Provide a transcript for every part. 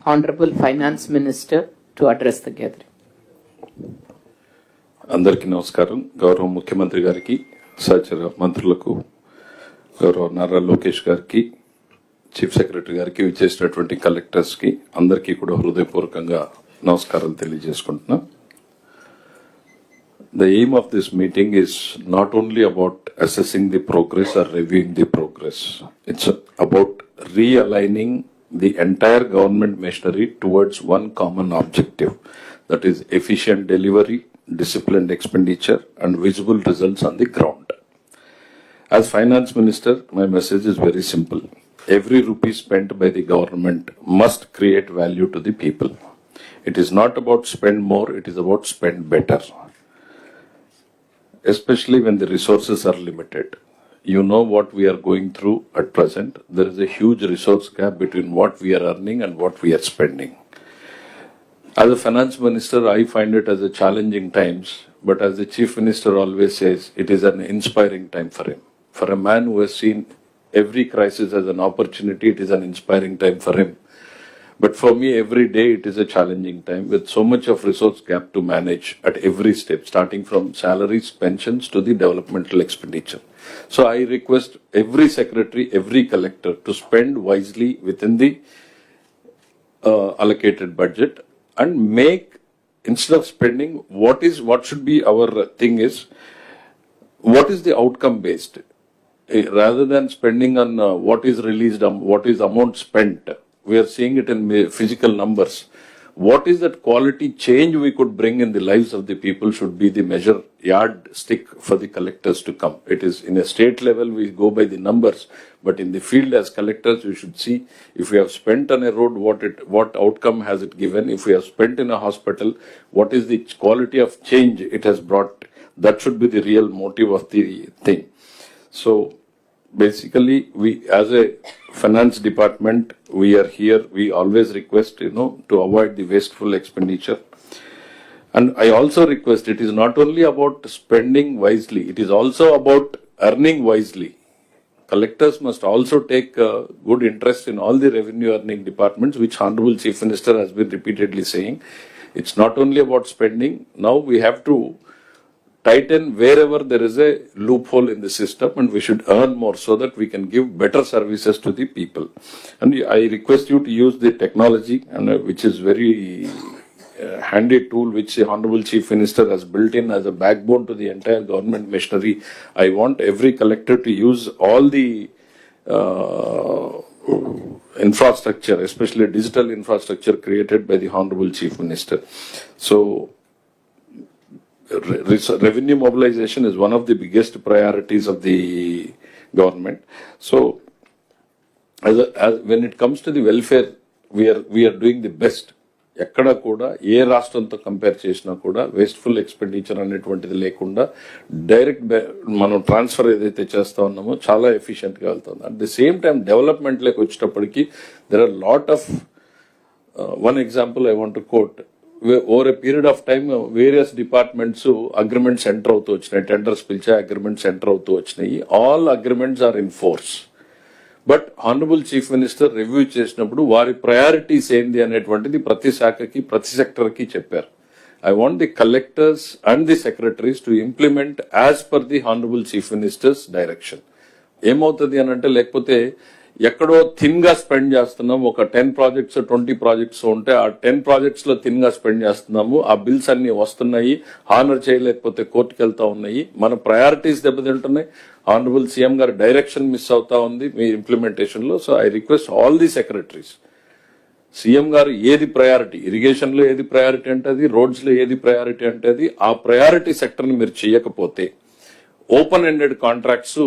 Honorable Finance Minister to address the gathering. అందరికీ నమస్కారం. గౌరవ ముఖ్యమంత్రి గారికి, సహచర మంత్రులకు, గౌరవ నారా లోకేష్ గారికి, చీఫ్ సెక్రటరీ గారికి, విచ్చేసినటువంటి కలెక్టర్స్ కి అందరికీ కూడా హృదయపూర్వకంగా నమస్కారాలు తెలియజేసుకుంటున్నా. The aim of this meeting is not only about assessing the progress or reviewing the progress. It's about realigning the entire government machinery towards one common objective, that is efficient delivery, disciplined expenditure and visible results on the ground. As Finance Minister, my message is very simple. Every rupee spent by the government must create value to the people. It is not about spend more, it is about spend better. Especially when the resources are limited. You know what we are going through at present. There is a huge resource gap between what we are earning and what we are spending. As a finance minister, I find it as a challenging times, but as the chief minister always says, it is an inspiring time for him. For a man who has seen every crisis as an opportunity, it is an inspiring time for him. But for me, every day it is a challenging time with so much of resource gap to manage at every step, starting from salaries, pensions to the developmental expenditure. So I request every secretary, every collector to spend wisely within the allocated budget and make, instead of spending, what should be our thing is, what is the outcome based? Rather than spending on what is released, what is amount spent, we are seeing it in physical numbers. What is that quality change we could bring in the lives of the people should be the measure yardstick for the collectors to come. It is in a state level, we go by the numbers, but in the field as collectors, we should see if we have spent on a road, what outcome has it given? If we have spent in a hospital, what is the quality of change it has brought? That should be the real motive of the thing. So basically, we as a finance department, we are here, we always request, to avoid the wasteful expenditure. And I also request, it is not only about spending wisely, it is also about earning wisely. Collectors must also take good interest in all the revenue earning departments, which Honorable Chief Minister has been repeatedly saying. It's not only about spending, now we have to tighten wherever there is a loophole in the system, and we should earn more so that we can give better services to the people. And I request you to use the technology, and which is very handy tool which the Honorable Chief Minister has built in as a backbone to the entire government machinery. I want every collector to use all the infrastructure, especially digital infrastructure created by the Honorable Chief Minister. So revenue mobilization is one of the biggest priorities of the government. So when it comes to the welfare, we are doing the best. ఎక్కడ కూడా ఏ రాష్ట్రంతో compare చేసినా కూడా wasteful expenditure అనేటువంటిది లేకుండా direct మనం transfer ఏదైతే చేస్తా ఉన్నామో చాలా ఎఫిషియెంట్ గా వెళ్తుంది. At the same time development లోకి వచ్చేటప్పటికి there are lot of one example I want to quote. Over a period of time various departments agreements enter అవుతూ వచ్చినాయి, టెండర్స్ పిలిచే అగ్రిమెంట్స్ ఎంటర్ అవుతూ వచ్చినాయి. All agreements are in force. But honourable chief minister review చేసినప్పుడు వారి priorities ఏంది అనేటువంటిది ప్రతి శాఖకి, ప్రతి సెక్టర్ కి చెప్పారు. I want the collectors and the secretaries to implement as per the honourable chief ministers direction. ఏమవుతుంది అని అంటే, లేకపోతే ఎక్కడో థిన్ గా స్పెండ్ చేస్తున్నాం, ఒక 10 ప్రాజెక్ట్స్ 20 ప్రాజెక్ట్స్ ఉంటే ఆ 10 ప్రాజెక్ట్స్ లో థిన్ గా స్పెండ్ చేస్తున్నాము, ఆ బిల్స్ అన్ని వస్తున్నాయి, హానర్ చేయలేకపోతే కోర్టుకు వెళ్తా ఉన్నాయి, మన ప్రయారిటీస్ దెబ్బతింటున్నాయి, ఆనరబుల్ సీఎం గారి డైరెక్షన్ మిస్ అవుతా ఉంది మీ ఇంప్లిమెంటేషన్ లో. So I request all the secretaries, CM గారు ఏది ప్రయారిటీ, ఇరిగేషన్ లో ఏది ప్రయారిటీ అంటే అది, రోడ్స్ లో ఏది ప్రయారిటీ అంటే అది, ఆ ప్రయారిటీ సెక్టర్ ని మీరు చేయకపోతే open ended contracts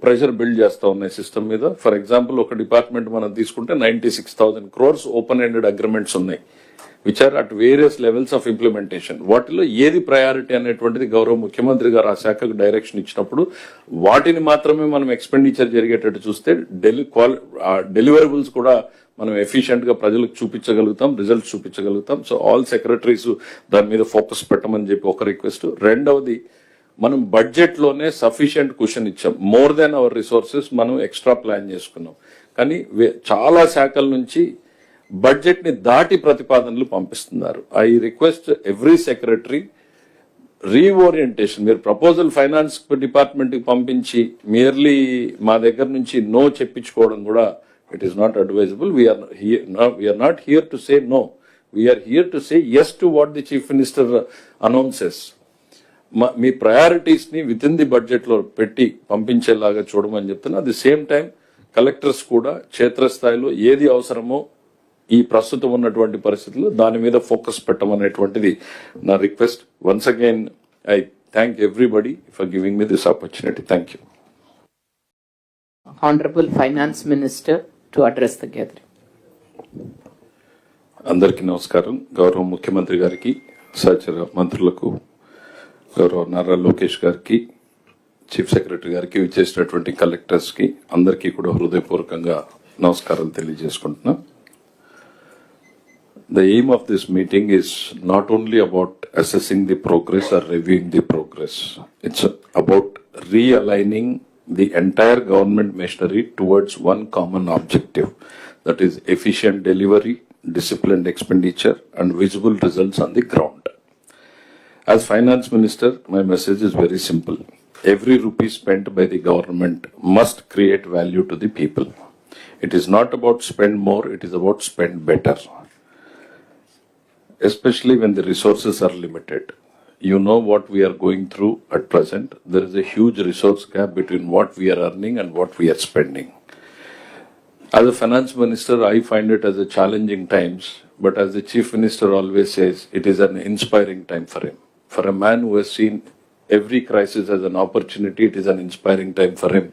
pressure build చేస్తా ఉన్నాయి సిస్టమ్ మీద. ఫర్ ఎగ్జాంపుల్ ఒక డిపార్ట్మెంట్ మనం తీసుకుంటే 96,000 crores ఓపెన్ ఎండెడ్ అగ్రిమెంట్స్ ఉన్నాయి, which are at various levels of implementation. వాటిలో ఏది ప్రయారిటీ అనేటువంటిది గౌరవ ముఖ్యమంత్రి గారు ఆ శాఖకు డైరెక్షన్ ఇచ్చినప్పుడు వాటిని మాత్రమే మనం ఎక్స్పెండిచర్ జరిగేటట్టు చూస్తే డెలివరబుల్స్ కూడా మనం ఎఫిషియెంట్ గా ప్రజలకు చూపించగలుగుతాం, రిజల్ట్స్ చూపించగలుగుతాం. సో ఆల్ సెక్రటరీస్ దాని మీద ఫోకస్ పెట్టమని చెప్పి ఒక రిక్వెస్ట్. రెండవది, మనం బడ్జెట్ లోనే సఫిషియెంట్ కుషన్ ఇచ్చాం, మోర్ దాన్ అవర్ రిసోర్సెస్ మనం ఎక్స్ట్రా ప్లాన్ చేసుకున్నాం. కానీ చాలా శాఖల నుంచి బడ్జెట్ ని దాటి ప్రతిపాదనలు పంపిస్తున్నారు. I request every secretary reorientation. మీరు ప్రపోజల్ ఫైనాన్స్ డిపార్ట్మెంట్ కి పంపించి మియర్లీ మా దగ్గర నుంచి నో చెప్పించుకోవడం కూడా it is not advisable. We're not here to say no, we're here to say yes to what the chief minister announces. మీ priorities ని విత్ ఇన్ ది బడ్జెట్ లో పెట్టి పంపించేలాగా చూడమని చెప్తున్నా. At the same time collectors కూడా క్షేత్రస్థాయిలో ఏది అవసరమో ఈ ప్రస్తుతం ఉన్నటువంటి పరిస్థితుల్లో దాని మీద ఫోకస్ పెట్టమనేటువంటిది నా request. Once again I thank everybody for giving me this opportunity. Thank you. Honorable Finance Minister to address the gathering. అందరికీ నమస్కారం. గౌరవ ముఖ్యమంత్రి గారికి, సహచర మంత్రులకు, గౌరవ నారా లోకేష్ గారికి, చీఫ్ సెక్రటరీ గారికి, విచ్చేసినటువంటి కలెక్టర్స్ కి అందరికీ కూడా హృదయపూర్వకంగా నమస్కారాలు తెలియజేసుకుంటున్నా. The aim of this meeting is not only about assessing the progress or reviewing the progress. It's about realigning the entire government machinery towards one common objective, that is efficient delivery, disciplined expenditure, and visible results on the ground. As Finance Minister, my message is very simple. Every rupee spent by the government must create value to the people. It is not about spend more, it is about spend better. Especially when the resources are limited. You know what we are going through at present. There is a huge resource gap between what we are earning and what we are spending. As a finance minister, I find it as a challenging times, but as the chief minister always says, it is an inspiring time for him. For a man who has seen every crisis as an opportunity, it is an inspiring time for him.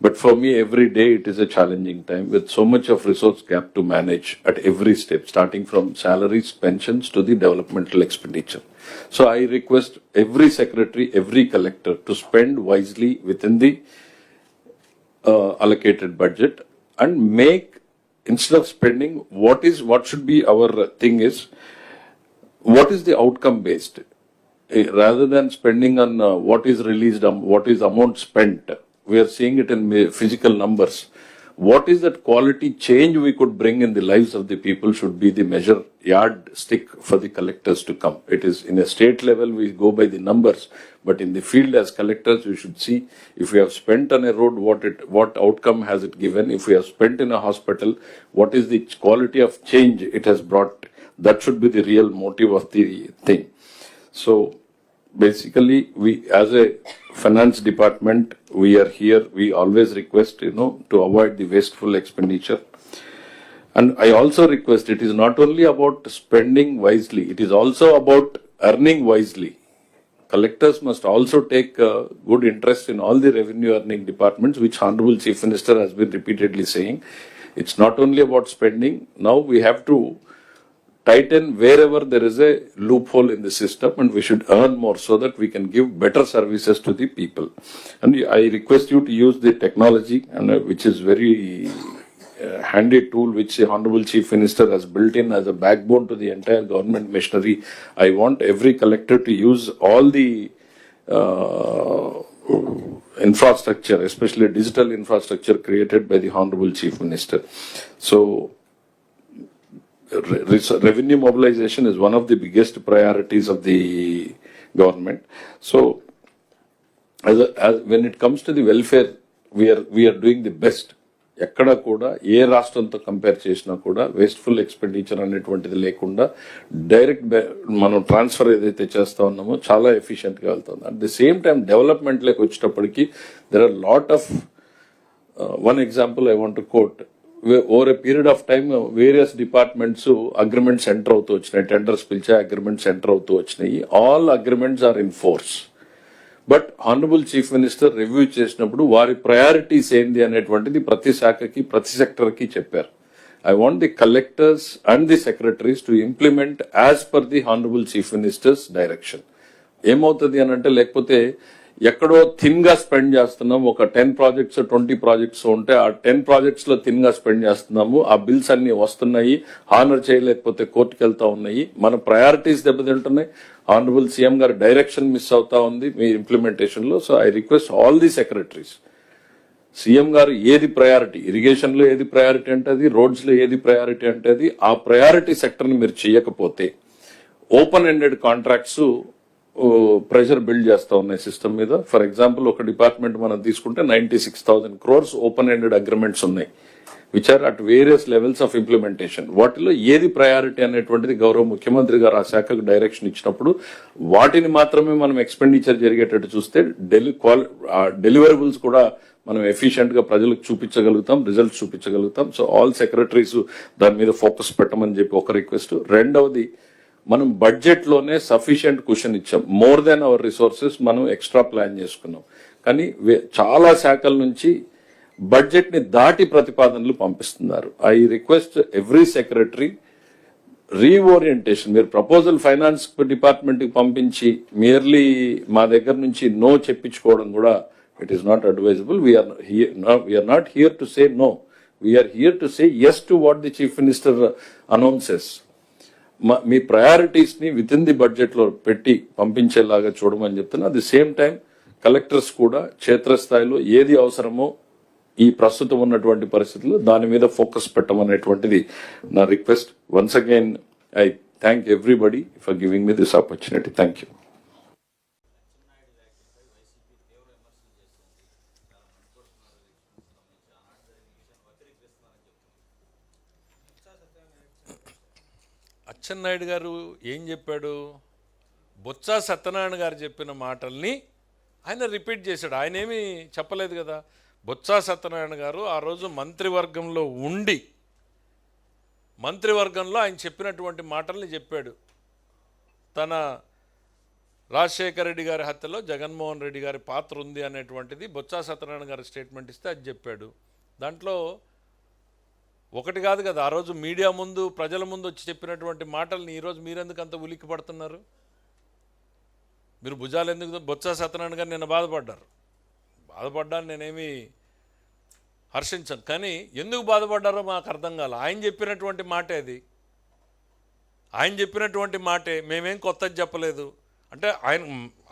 But for me, every day it is a challenging time with so much of resource gap to manage at every step, starting from salaries, pensions to the developmental expenditure. So I request every secretary, every collector to spend wisely within the allocated budget and make, instead of spending, what should be our thing is, what is the outcome based? Rather than spending on what is released, what is amount spent. We are seeing it in physical numbers. What is that quality change we could bring in the lives of the people should be the measure yardstick for the collectors to come. It is in a state level we go by the numbers, but in the field as collectors we should see if we have spent on a road, what outcome has it given. If we have spent in a hospital, what is the quality of change it has brought. That should be the real motive of the thing. So basically, we as a finance department, we are here, we always request, to avoid the wasteful expenditure. And I also request, it is not only about spending wisely, it is also about earning wisely. Collectors must also take good interest in all the revenue earning departments, which Honorable Chief Minister has been repeatedly saying. It's not only about spending. Now we have to tighten wherever there is a loophole in the system, and we should earn more so that we can give better services to the people. And I request you to use the technology, and which is very handy tool which the Honorable Chief Minister has built in as a backbone to the entire government machinery. I want every collector to use all the infrastructure, especially digital infrastructure created by the Honorable Chief Minister. So revenue mobilization is one of the biggest priorities of the government. So when it comes to the welfare, we are doing the best. ఎక్కడ కూడా ఏ రాష్ట్రంతో compare చేసినా కూడా wasteful expenditure అనేటువంటిది లేకుండా direct మనం transfer ఏదైతే చేస్తా ఉన్నామో చాలా ఎఫిషియెంట్ గా వెళ్తుంది. At the same time development లోకి వచ్చేటప్పటికి there are lot of one example I want to quote. Over a period of time various departments agreements enter అవుతూ వచ్చినాయి, టెండర్స్ పిలిచే అగ్రిమెంట్స్ ఎంటర్ అవుతూ వచ్చినాయి. All agreements are in force. But honourable chief minister review చేసినప్పుడు వారి priorities ఏంది అనేటువంటిది ప్రతి శాఖకి, ప్రతి సెక్టర్ కి చెప్పారు. I want the collectors and the secretaries to implement as per the Honorable Chief Minister's direction. ఏమవుతుంది అని అంటే, లేకపోతే ఎక్కడో థిన్ గా స్పెండ్ చేస్తున్నాం, ఒక 10 ప్రాజెక్ట్స్ 20 ప్రాజెక్ట్స్ ఉంటే ఆ 10 ప్రాజెక్ట్స్ లో థిన్ గా స్పెండ్ చేస్తున్నాము, ఆ బిల్స్ అన్ని వస్తున్నాయి, హానర్ చేయలేకపోతే కోర్టుకు వెళ్తా ఉన్నాయి, మన ప్రయారిటీస్ దెబ్బతింటున్నాయి, ఆనరబుల్ సీఎం గారి డైరెక్షన్ మిస్ అవుతా ఉంది మీ ఇంప్లిమెంటేషన్ లో. So I request all the secretaries CM గారు ఏది ప్రయారిటీ, ఇరిగేషన్ లో ఏది ప్రయారిటీ అంటే అది, రోడ్స్ లో ఏది ప్రయారిటీ అంటే అది, ఆ ప్రయారిటీ సెక్టర్ ని మీరు చేయకపోతే open ended contracts pressure build చేస్తా ఉన్నాయి సిస్టమ్ మీద. ఫర్ ఎగ్జాంపుల్ ఒక డిపార్ట్మెంట్ మనం తీసుకుంటే 96,000 crores ఓపెన్ ఎండెడ్ అగ్రిమెంట్స్ ఉన్నాయి, which are at various levels of implementation. వాటిలో ఏది ప్రయారిటీ అనేటువంటిది గౌరవ ముఖ్యమంత్రి గారు ఆ శాఖకు డైరెక్షన్ ఇచ్చినప్పుడు వాటిని మాత్రమే మనం ఎక్స్పెండిచర్ జరిగేటట్టు చూస్తే డెలివరబుల్స్ కూడా మనం ఎఫిషియెంట్ గా ప్రజలకు చూపించగలుగుతాం, రిజల్ట్స్ చూపించగలుగుతాం. సో ఆల్ సెక్రటరీస్ దాని మీద ఫోకస్ పెట్టమని చెప్పి ఒక రిక్వెస్ట్. రెండవది, మనం బడ్జెట్ లోనే సఫిషియెంట్ కుషన్ ఇచ్చాం, మోర్ దెన్ అవర్ రిసోర్సెస్ మనం ఎక్స్ట్రా ప్లాన్ చేసుకున్నాం. కానీ చాలా శాఖల నుంచి బడ్జెట్ ని దాటి ప్రతిపాదనలు పంపిస్తున్నారు. I request every secretary reorientation. మీరు ప్రపోజల్ ఫైనాన్స్ డిపార్ట్మెంట్ కి పంపించి మియర్లీ మా దగ్గర నుంచి నో చెప్పించుకోవడం కూడా it is not advisable. We're not here to say no, we're here to say yes to what the chief minister announces. మీ priorities ని విత్ ఇన్ ది బడ్జెట్ లో పెట్టి పంపించేలాగా చూడమని చెప్తున్నా. At the same time collectors కూడా క్షేత్రస్థాయిలో ఏది అవసరమో ఈ ప్రస్తుతం ఉన్నటువంటి పరిస్థితుల్లో దాని మీద ఫోకస్ పెట్టమనేటువంటిది నా request. Once again I thank everybody for giving me this opportunity. Thank you. Atchannaidu గారు ఏం చెప్పాడు? బొత్స సత్యనారాయణ గారు చెప్పిన మాటల్ని ఆయన రిపీట్ చేశాడు. ఆయన ఏమీ చెప్పలేదు కదా. బొత్స సత్యనారాయణ గారు ఆ రోజు మంత్రివర్గంలో ఉండి మంత్రివర్గంలో ఆయన చెప్పినటువంటి మాటల్ని చెప్పాడు. తన రాజశేఖర రెడ్డి గారి హత్యలో జగన్మోహన్ రెడ్డి గారి పాత్ర ఉంది అనేటువంటిది బొత్స సత్యనారాయణ గారు స్టేట్మెంట్ ఇస్తే అది చెప్పాడు. దాంట్లో ఒకటి కాదు కదా, ఆ రోజు మీడియా ముందు ప్రజల ముందు వచ్చి చెప్పినటువంటి మాటల్ని ఈరోజు మీరెందుకు అంత ఉలిక్కి పడుతున్నారు? మీరు భుజాలు ఎందుకు? బొత్స సత్యనారాయణ గారు నిన్న బాధపడ్డాను, నేనేమి హర్షించను. కానీ ఎందుకు బాధపడ్డారో మాకు అర్థం కాల. ఆయన చెప్పినటువంటి మాటే అది, ఆయన చెప్పినటువంటి మాటే, మేమేం కొత్తది చెప్పలేదు. అంటే ఆయన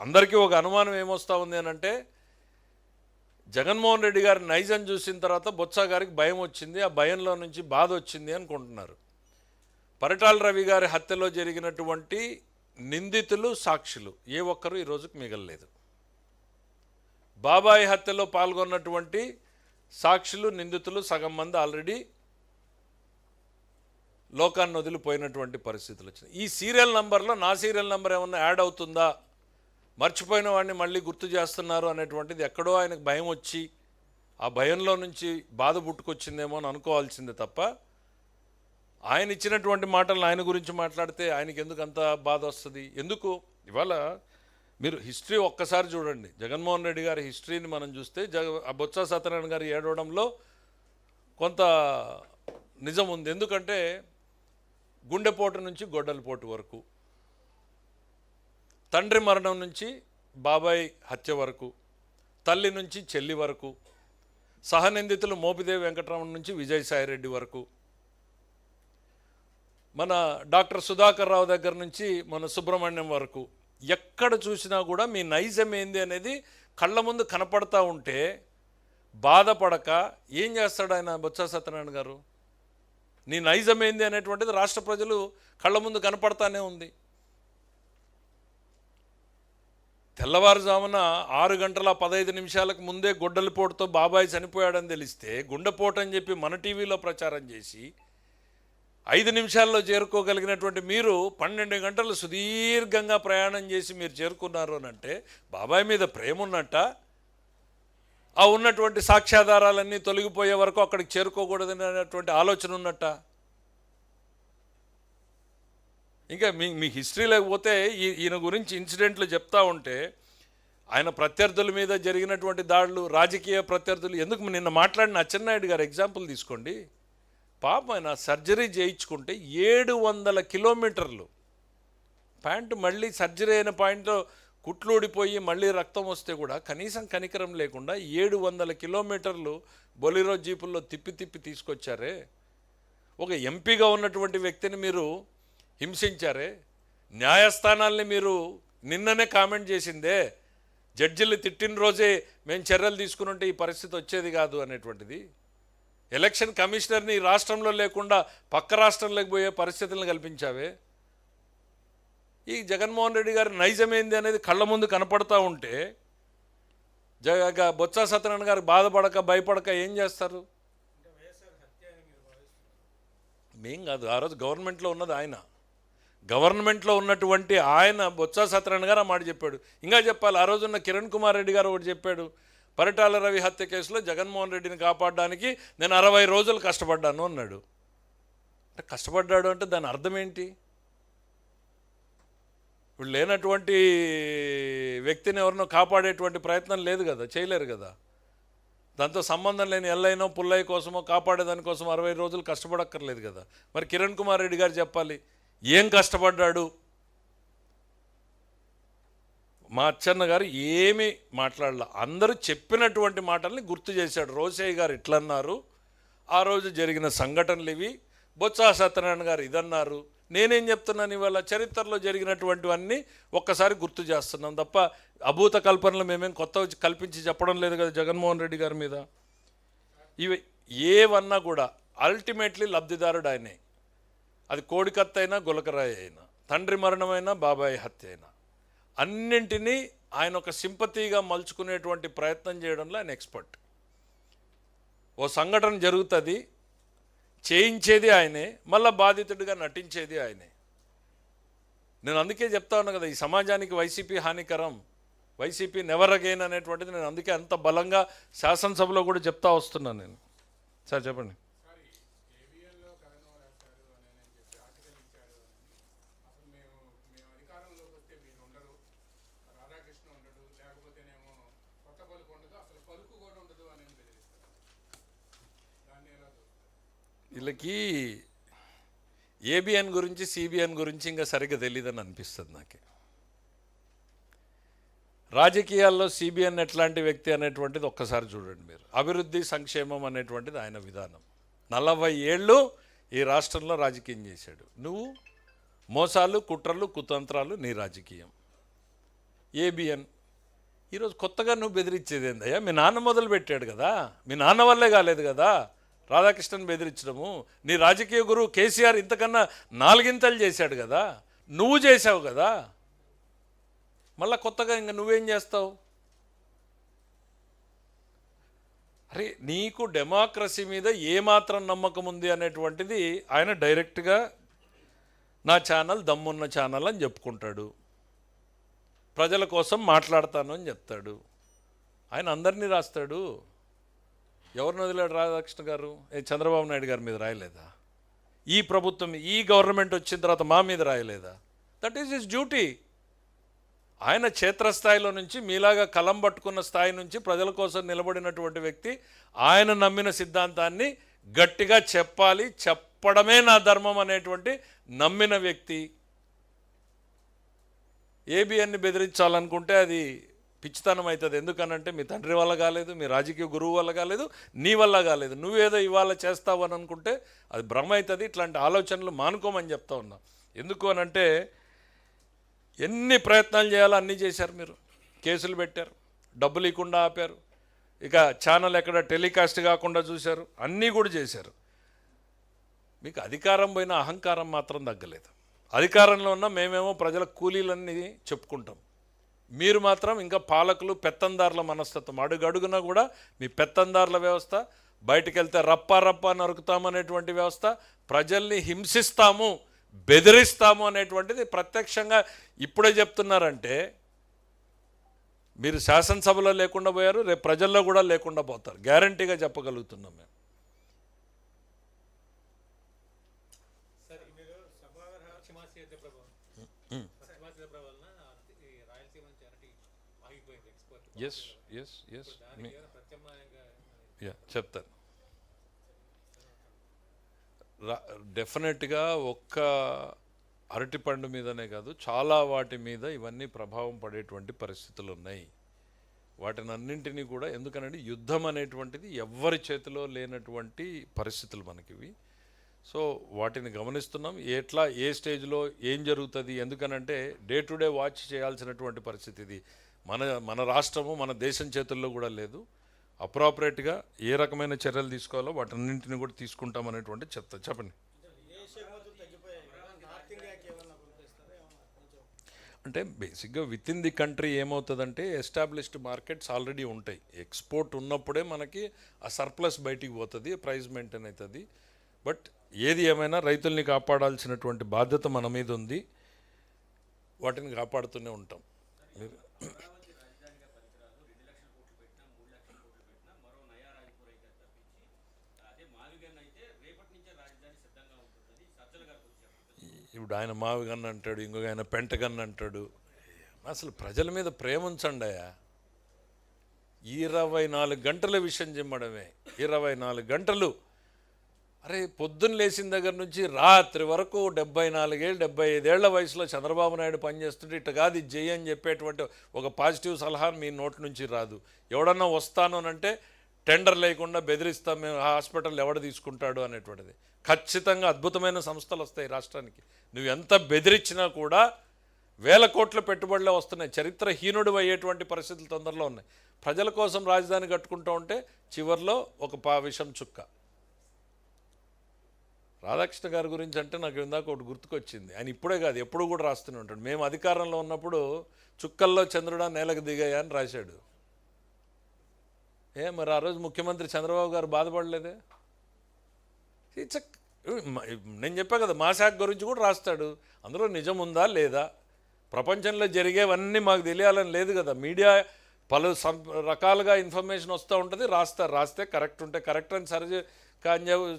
అందరికీ ఒక అనుమానం ఏమొస్తా ఉంది అని అంటే, జగన్మోహన్ రెడ్డి గారి నైజం చూసిన తర్వాత బొత్స గారికి భయం వచ్చింది, ఆ భయంలో నుంచి బాధ వచ్చింది అనుకుంటున్నారు. పరిటాల రవి గారి హత్యలో జరిగినటువంటి నిందితులు సాక్షులు ఏ ఒక్కరూ ఈ రోజుకు మిగలలేదు. బాబాయ్ హత్యలో పాల్గొన్నటువంటి సాక్షులు నిందితులు సగం మంది ఆల్రెడీ లోకాన్ని వదిలిపోయినటువంటి పరిస్థితులు వచ్చినాయి. ఈ సీరియల్ నంబర్లో నా సీరియల్ నంబర్ ఏమన్నా యాడ్ అవుతుందా, మర్చిపోయిన వాడిని మళ్ళీ గుర్తు చేస్తున్నారు అనేటువంటిది ఎక్కడో ఆయనకు భయం వచ్చి ఆ భయంలో నుంచి బాధ పుట్టుకొచ్చిందేమో అని అనుకోవాల్సిందే తప్ప, ఆయన ఇచ్చినటువంటి మాటలను ఆయన గురించి మాట్లాడితే ఆయనకి ఎందుకు అంత బాధ వస్తుంది? ఎందుకు? ఇవాళ మీరు హిస్టరీ ఒక్కసారి చూడండి, జగన్మోహన్ రెడ్డి గారి హిస్టరీని మనం చూస్తే బొత్స సత్యనారాయణ గారు ఏడవడంలో కొంత నిజం ఉంది. ఎందుకంటే గుండెపోటు నుంచి గొడ్డలిపోటు వరకు, తండ్రి మరణం నుంచి బాబాయ్ హత్య వరకు, తల్లి నుంచి చెల్లి వరకు, సహనిందితులు మోపిదేవి వెంకటరమణ నుంచి విజయసాయిరెడ్డి వరకు, మన డాక్టర్ సుధాకర్ రావు దగ్గర నుంచి మన సుబ్రహ్మణ్యం వరకు, ఎక్కడ చూసినా కూడా మీ నైజం ఏంది అనేది కళ్ళ ముందు కనపడతా ఉంటే బాధపడక ఏం చేస్తాడు ఆయన బొత్స సత్యనారాయణ గారు? నీ నైజం ఏంది అనేటువంటిది రాష్ట్ర ప్రజలు కళ్ళ ముందు కనపడతానే ఉంది. తెల్లవారుజామున 6:15 ముందే గొడ్డలిపోటుతో బాబాయ్ చనిపోయాడని తెలిస్తే గుండెపోటు అని చెప్పి మన టీవీలో ప్రచారం చేసి 5 నిమిషాల్లో చేరుకోగలిగినటువంటి మీరు 12 గంటలు సుదీర్ఘంగా ప్రయాణం చేసి మీరు చేరుకున్నారు అని అంటే బాబాయ్ మీద ప్రేమ ఉన్నట్ట? ఆ ఉన్నటువంటి సాక్ష్యాధారాలన్నీ తొలగిపోయే వరకు అక్కడికి చేరుకోకూడదనేటువంటి ఆలోచన ఉన్నట్ట? ఇంకా మీ హిస్టరీ లేకపోతే ఈయన గురించి ఇన్సిడెంట్లు చెప్తా ఉంటే ఆయన ప్రత్యర్థుల మీద జరిగినటువంటి దాడులు, రాజకీయ ప్రత్యర్థులు, ఎందుకు నిన్న మాట్లాడిన అచ్చెన్నాయుడు గారు ఎగ్జాంపుల్ తీసుకోండి. పాపం ఆయన సర్జరీ చేయించుకుంటే 700 కిలోమీటర్లు ప్యాంటు మళ్ళీ సర్జరీ అయిన పాయింట్లో కుట్లు ఊడిపోయి మళ్ళీ రక్తం వస్తే కూడా కనీసం కనికరం లేకుండా 700 కిలోమీటర్లు బొలిరో జీపుల్లో తిప్పి తీసుకొచ్చారే. ఒక ఎంపీగా ఉన్నటువంటి వ్యక్తిని మీరు హింసించారే. న్యాయస్థానాల్ని మీరు నిన్ననే కామెంట్ చేసిందే, జడ్జిలు తిట్టిన రోజే మేము చర్యలు తీసుకుని ఉంటే ఈ పరిస్థితి వచ్చేది కాదు అనేటువంటిది. ఎలక్షన్ కమిషనర్ని ఈ రాష్ట్రంలో లేకుండా పక్క రాష్ట్రంలోకి పోయే పరిస్థితులను కల్పించావే. ఈ జగన్మోహన్ రెడ్డి గారి నైజం ఏంది అనేది కళ్ళ ముందు కనపడతా ఉంటే బొత్స సత్యనారాయణ గారు బాధపడక భయపడక ఏం చేస్తారు? మేం కాదు, ఆ రోజు గవర్నమెంట్లో ఉన్నది ఆయన. గవర్నమెంట్లో ఉన్నటువంటి ఆయన బొత్స సత్యనారాయణ గారు ఆ మాట చెప్పాడు. ఇంకా చెప్పాలి, ఆ రోజున్న కిరణ్ కుమార్ రెడ్డి గారు ఒకటి చెప్పాడు, పరిటాల రవి హత్య కేసులో జగన్మోహన్ రెడ్డిని కాపాడడానికి నేను 60 రోజులు కష్టపడ్డాను అన్నాడు. అంటే కష్టపడ్డాడు అంటే దాని అర్థం ఏంటి? ఇప్పుడు లేనటువంటి వ్యక్తిని ఎవరినో కాపాడేటువంటి ప్రయత్నం లేదు కదా, చేయలేరు కదా. దాంతో సంబంధం లేని ఎల్లైనో పుల్లయ్య కోసమో కాపాడేదానికోసం 60 రోజులు కష్టపడక్కర్లేదు కదా. మరి కిరణ్ కుమార్ రెడ్డి గారు చెప్పాలి ఏం కష్టపడ్డాడు. మా అచ్చన్న గారు ఏమీ మాట్లాడాల, అందరూ చెప్పినటువంటి మాటల్ని గుర్తు చేశాడు. రోసయ్య గారు ఇట్లన్నారు, ఆ రోజు జరిగిన సంఘటనలు ఇవి, బొత్స సత్యనారాయణ గారు ఇదన్నారు. నేనేం చెప్తున్నాను, ఇవాళ చరిత్రలో జరిగినటువంటివన్నీ ఒక్కసారి గుర్తు చేస్తున్నాం తప్ప అభూత కల్పనలు మేమేం కొత్త కల్పించి చెప్పడం లేదు కదా జగన్మోహన్ రెడ్డి గారి మీద. ఇవి ఏవన్నా కూడా అల్టిమేట్లీ లబ్ధిదారుడు ఆయనే. అది కోడికత్త అయినా గులకరాయి అయినా, తండ్రి మరణమైనా బాబాయ్ హత్య అయినా, అన్నింటినీ ఆయన ఒక సింపతిగా మలుచుకునేటువంటి ప్రయత్నం చేయడంలో ఆయన ఎక్స్పర్ట్. ఓ సంఘటన జరుగుతుంది, చేయించేది ఆయనే, మళ్ళా బాధితుడిగా నటించేది ఆయనే. నేను అందుకే చెప్తా ఉన్నా కదా, ఈ సమాజానికి వైసీపీ హానికరం, వైసీపీ నెవర్ అగైన్ అనేటువంటిది నేను అందుకే అంత బలంగా శాసనసభలో కూడా చెప్తా వస్తున్నాను నేను. సార్ చెప్పండి. వీళ్ళకి ఏబిఎన్ గురించి సిబిఎన్ గురించి ఇంకా సరిగ్గా తెలియదని అనిపిస్తుంది నాకు. రాజకీయాల్లో సిబిఎన్ ఎట్లాంటి వ్యక్తి అనేటువంటిది ఒక్కసారి చూడండి మీరు. అభివృద్ధి సంక్షేమం అనేటువంటిది ఆయన విధానం. 40 ఏళ్ళు ఈ రాష్ట్రంలో రాజకీయం చేశాడు. నువ్వు మోసాలు, కుట్రలు, కుతంత్రాలు నీ రాజకీయం. ఏబిఎన్ ఈరోజు కొత్తగా నువ్వు బెదిరించేది ఏందయ్యా? మీ నాన్న మొదలు పెట్టాడు కదా, మీ నాన్న వల్లే కాలేదు కదా రాధాకృష్ణన్ బెదిరించడము. నీ రాజకీయ గురువు కేసీఆర్ ఇంతకన్నా 4 చేశాడు కదా, నువ్వు చేసావు కదా, మళ్ళా కొత్తగా ఇంకా నువ్వేం చేస్తావు? అరే నీకు డెమోక్రసీ మీద ఏమాత్రం నమ్మకం ఉంది అనేటువంటిది ఆయన డైరెక్ట్గా నా ఛానల్ దమ్మున్న ఛానల్ అని చెప్పుకుంటాడు, ప్రజల కోసం మాట్లాడతాను అని చెప్తాడు. ఆయన అందరినీ రాస్తాడు. ఎవరిని వదిలాడు రాధాకృష్ణ గారు? చంద్రబాబు నాయుడు గారి మీద రాయలేదా? ఈ ప్రభుత్వం, ఈ గవర్నమెంట్ వచ్చిన తర్వాత మా మీద రాయలేదా? That is his duty. ఆయన క్షేత్రస్థాయిలో నుంచి మీలాగా కలం పట్టుకున్న స్థాయి నుంచి ప్రజల కోసం నిలబడినటువంటి వ్యక్తి. ఆయన నమ్మిన సిద్ధాంతాన్ని గట్టిగా చెప్పాలి, చెప్పడమే నా ధర్మం అనేటువంటి నమ్మిన వ్యక్తి. ఏబిఎన్ని బెదిరించాలనుకుంటే అది పిచ్చితనం అవుతుంది. ఎందుకనంటే మీ తండ్రి వల్ల కాలేదు, మీ రాజకీయ గురువు వల్ల కాలేదు, నీ వల్ల కాలేదు. నువ్వేదో ఇవాళ చేస్తావు అని అనుకుంటే అది భ్రమ అవుతుంది. ఇట్లాంటి ఆలోచనలు మానుకోమని చెప్తా ఉన్నా. ఎందుకు అనంటే ఎన్ని ప్రయత్నాలు చేయాలో అన్నీ చేశారు మీరు. కేసులు పెట్టారు, డబ్బులు ఇవ్వకుండా ఆపారు, ఇక ఛానల్ ఎక్కడ టెలికాస్ట్ కాకుండా చూశారు, అన్నీ కూడా చేశారు. మీకు అధికారం పోయిన అహంకారం మాత్రం తగ్గలేదు. అధికారంలో ఉన్న మేమేమో ప్రజల కూలీలన్నీ చెప్పుకుంటాం, మీరు మాత్రం ఇంకా పాలకులు పెత్తందారుల మనస్తత్వం. అడుగడుగునా కూడా మీ పెత్తందారుల వ్యవస్థ, బయటికి వెళ్తే రప్పా నరుకుతామనేటువంటి వ్యవస్థ, ప్రజల్ని హింసిస్తాము, బెదిరిస్తాము అనేటువంటిది ప్రత్యక్షంగా ఇప్పుడే చెప్తున్నారంటే మీరు శాసనసభలో లేకుండా పోయారు, రేపు ప్రజల్లో కూడా లేకుండా పోతారు, గ్యారంటీగా చెప్పగలుగుతున్నాం మేము. చెప్తాను. డెఫినెట్గా ఒక్క అరటిపండు మీదనే కాదు, చాలా వాటి మీద ఇవన్నీ ప్రభావం పడేటువంటి పరిస్థితులు ఉన్నాయి. వాటిని అన్నింటినీ కూడా, ఎందుకనంటే యుద్ధం అనేటువంటిది ఎవ్వరి చేతిలో లేనటువంటి పరిస్థితులు మనకివి. సో వాటిని గమనిస్తున్నాం, ఏ స్టేజ్లో ఏం జరుగుతుంది. ఎందుకనంటే డే టు డే వాచ్ చేయాల్సినటువంటి పరిస్థితి ఇది. మన రాష్ట్రము మన దేశం చేతుల్లో కూడా లేదు. అప్రాపరేట్గా ఏ రకమైన చర్యలు తీసుకోవాలో వాటన్నింటిని కూడా తీసుకుంటామనేటువంటి చెప్పండి. అంటే బేసిక్గా విత్ ఇన్ ది కంట్రీ ఏమవుతుందంటే ఎస్టాబ్లిష్డ్ మార్కెట్స్ ఆల్రెడీ ఉంటాయి. ఎక్స్పోర్ట్ ఉన్నప్పుడే మనకి ఆ సర్ప్లస్ బయటికి పోతుంది, ప్రైస్ మెయింటైన్ అవుతుంది. బట్ ఏది ఏమైనా రైతుల్ని కాపాడాల్సినటువంటి బాధ్యత మన మీద ఉంది. వాటిని కాపాడుతూనే ఉంటాం. ఇప్పుడు ఆయన మావిగన్ అంటాడు, ఇంకొక ఆయన పెంటగన్ అంటాడు. అసలు ప్రజల మీద ప్రేమ ఉంచండి అయ్యా. 24 గంటల విషయం చెమ్మడమే, 24 గంటలు. అరే పొద్దున్న లేచిన దగ్గర నుంచి రాత్రి వరకు 74 ఏళ్ళు 75 ఏళ్ల వయసులో చంద్రబాబు నాయుడు పనిచేస్తుంటే ఇట్ట కాదు ఇది చెయ్యి అని చెప్పేటువంటి ఒక పాజిటివ్ సలహా మీ నోటి నుంచి రాదు. ఎవడన్నా వస్తాను అంటే టెండర్ లేకుండా బెదిరిస్తాం మేము, హాస్పిటల్ ఎవడు తీసుకుంటాడు అనేటువంటిది. ఖచ్చితంగా అద్భుతమైన సంస్థలు వస్తాయి రాష్ట్రానికి. నువ్వు ఎంత బెదిరించినా కూడా 1000 కోట్ల పెట్టుబడులే వస్తున్నాయి. చరిత్రహీనుడు అయ్యేటువంటి పరిస్థితులు తొందరలో ఉన్నాయి. ప్రజల కోసం రాజధాని కట్టుకుంటూ ఉంటే చివరిలో ఒక విషం చుక్క. రాధాకృష్ణ గారి గురించి అంటే నాకు ఇందాక ఒకటి గుర్తుకొచ్చింది. ఆయన ఇప్పుడే కాదు ఎప్పుడు కూడా రాస్తూనే ఉంటాడు. మేము అధికారంలో ఉన్నప్పుడు చుక్కల్లో చంద్రుడా నేలకు దిగాయా అని రాశాడు. మరి ఆ రోజు ముఖ్యమంత్రి చంద్రబాబు గారు బాధపడలేదే? నేను చెప్పా కదా, మా శాఖ గురించి కూడా రాస్తాడు. అందులో నిజం ఉందా లేదా? ప్రపంచంలో జరిగేవన్నీ మాకు తెలియాలని లేదు కదా. మీడియా పలు రకాలుగా ఇన్ఫర్మేషన్ వస్తూ ఉంటుంది, రాస్తే కరెక్ట్ ఉంటే కరెక్ట్ అని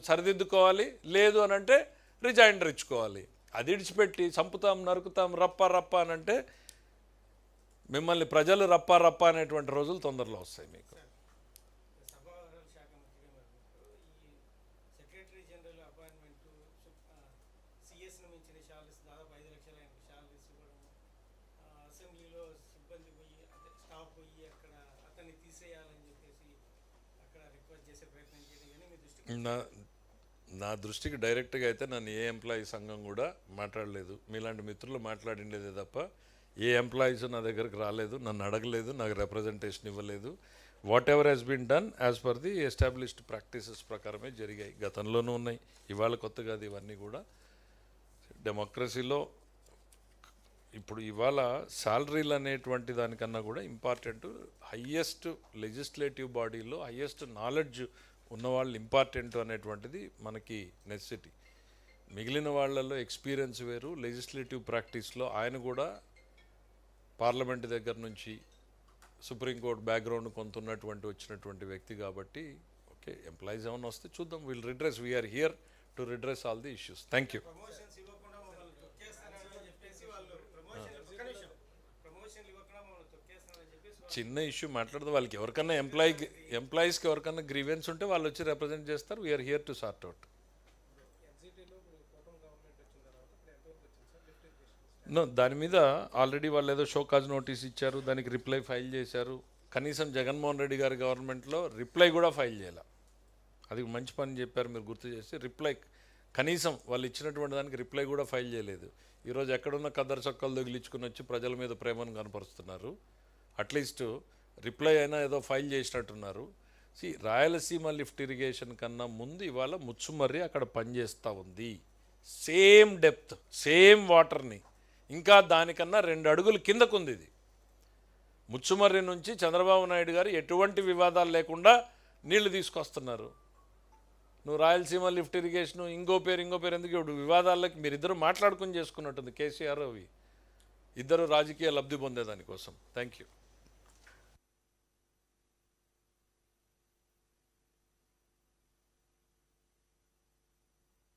సరిదిద్దుకోవాలి, లేదు అని అంటే రిజైండర్ ఇచ్చుకోవాలి. అది ఇడిచిపెట్టి చంపుతాం నరుకుతాం రప్ప అని అంటే మిమ్మల్ని ప్రజలు రప్ప అనేటువంటి రోజులు తొందరలో వస్తాయి మీకు. నా దృష్టికి డైరెక్ట్గా అయితే నన్ను ఏ ఎంప్లాయీ సంఘం కూడా మాట్లాడలేదు. మీలాంటి మిత్రులు మాట్లాడిండేదే తప్ప ఏ ఎంప్లాయీస్ నా దగ్గరకు రాలేదు, నన్ను అడగలేదు, నాకు రిప్రజెంటేషన్ ఇవ్వలేదు. Whatever has been done as per the established practices ప్రకారమే జరిగాయి. గతంలోనూ ఉన్నాయి, ఇవాళ కొత్త కాదు. ఇవన్నీ కూడా డెమోక్రసీలో ఇప్పుడు ఇవాళ శాలరీలు అనేటువంటి దానికన్నా కూడా ఇంపార్టెంట్ హయ్యెస్ట్ లెజిస్లేటివ్ బాడీలో హయ్యెస్ట్ నాలెడ్జ్ ఉన్నవాళ్ళు ఇంపార్టెంట్ అనేటువంటిది మనకి నెసెసిటీ. మిగిలిన వాళ్ళల్లో ఎక్స్పీరియన్స్ వేరు. లెజిస్లేటివ్ ప్రాక్టీస్లో ఆయన కూడా పార్లమెంట్ దగ్గర నుంచి సుప్రీంకోర్టు బ్యాక్గ్రౌండ్ కొంత ఉన్నటువంటి వచ్చినటువంటి వ్యక్తి కాబట్టి ఓకే, ఎంప్లాయీస్ ఏమైనా వస్తే చూద్దాం. Will redress, we're here to redress all the issues. Thank you. చిన్న ఇష్యూ మాట్లాడదు. వాళ్ళకి ఎవరికన్నా ఎంప్లాయీస్కి ఎవరికన్నా గ్రీవెన్స్ ఉంటే వాళ్ళు వచ్చి రిప్రజెంట్ చేస్తారు. We're here to sort out. No, దాని మీద ఆల్రెడీ వాళ్ళు ఏదో షోకాజ్ నోటీస్ ఇచ్చారు, దానికి రిప్లై ఫైల్ చేశారు. కనీసం జగన్మోహన్ రెడ్డి గారి గవర్నమెంట్లో రిప్లై కూడా ఫైల్ చేయాలి. అది మంచి పని చెప్పారు మీరు గుర్తు చేసి. రిప్లై కనీసం వాళ్ళు ఇచ్చినటువంటి దానికి రిప్లై కూడా ఫైల్ చేయలేదు. ఈరోజు ఎక్కడున్న కద్దరు చొక్కలు తగిలించుకుని వచ్చి ప్రజల మీద ప్రేమను కనపరుస్తున్నారు. అట్లీస్ట్ రిప్లై అయినా ఏదో ఫైల్ చేసినట్టున్నారు. రాయలసీమ లిఫ్ట్ ఇరిగేషన్ కన్నా ముందు ఇవాళ ముచ్చుమర్రి అక్కడ పనిచేస్తూ ఉంది. సేమ్ డెప్త్, సేమ్ వాటర్ని, ఇంకా దానికన్నా 2 అడుగులు కిందకుంది ఇది. ముచ్చుమర్రి నుంచి చంద్రబాబు నాయుడు గారు ఎటువంటి వివాదాలు లేకుండా నీళ్లు తీసుకొస్తున్నారు. నువ్వు రాయలసీమ లిఫ్ట్ ఇరిగేషన్ ఇంకో పేరు ఎందుకు? ఇప్పుడు వివాదాలకి మీరిద్దరు మాట్లాడుకుని చేసుకున్నట్టుంది కేసీఆర్. అవి ఇద్దరు రాజకీయ లబ్ధి పొందేదానికోసం. Thank you.